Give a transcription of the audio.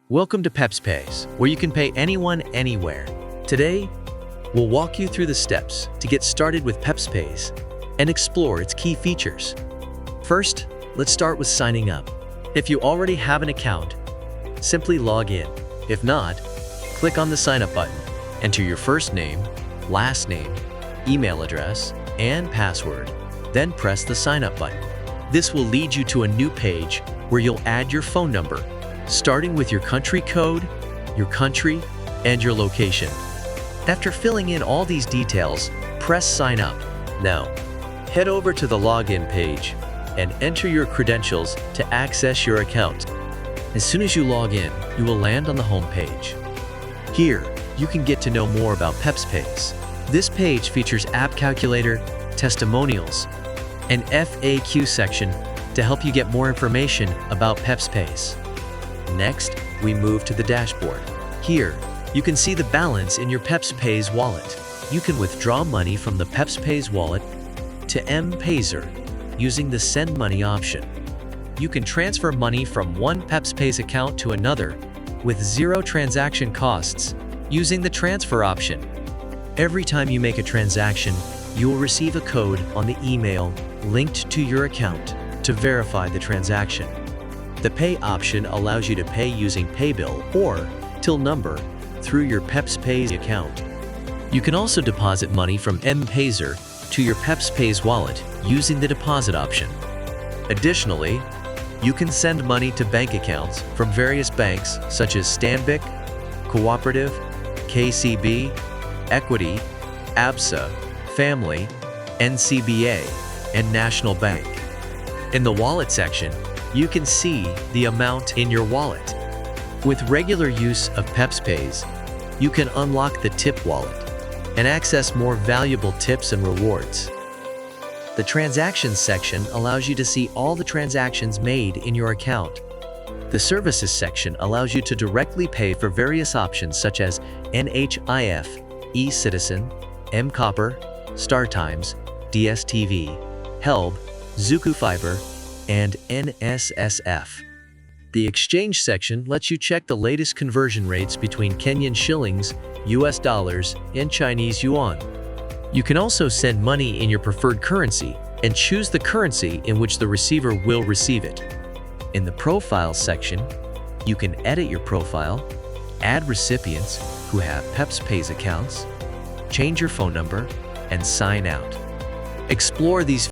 Welcome to PepsPays, where you can pay anyone, anywhere. Today, we'll walk you through the steps to get started with PepsPays and explore its key features. First, let's start with signing up. If you already have an account, simply log in. If not, click on the Sign Up button. Enter your first name, last name, email address, and password. Then press the Sign Up button. This will lead you to a new page where you'll add your phone number, starting with your country code, your country, and your location. After filling in all these details, press Sign Up. Now, head over to the login page and enter your credentials to access your account. As soon as you log in, you will land on the home page. Here, you can get to know more about PepsPays. This page features app calculator, testimonials, and FAQ section to help you get more information about PepsPays. Next, we move to the dashboard. Here, you can see the balance in your PepsPays wallet. You can withdraw money from the PepsPays wallet to M-Payzer using the Send Money option. You can transfer money from one PepsPays account to another with zero transaction costs using the Transfer option. Every time you make a transaction, you will receive a code on the email linked to your account to verify the transaction. The Pay option allows you to pay using Paybill or Till number through your PepsPays account. You can also deposit money from M-Payzer to your PepsPays wallet using the Deposit option. Additionally, you can send money to bank accounts from various banks such as Stanbic, Cooperative, KCB, Equity, ABSA, Family, NCBA, and National Bank. In the Wallet section, you can see the amount in your wallet. With regular use of PepsPays, you can unlock the Tip wallet and access more valuable tips and rewards. The Transactions section allows you to see all the transactions made in your account. The Services section allows you to directly pay for various options such as NHIF, eCitizen, M-Copper, StarTimes, DSTV, Helb, Zuku Fiber, and NSSF. The Exchange section lets you check the latest conversion rates between Kenyan shillings, US dollars, and Chinese yuan. You can also send money in your preferred currency and choose the currency in which the receiver will receive it. In the Profile section, you can edit your profile, add recipients who have PepsPays accounts, change your phone number, and sign out. Explore these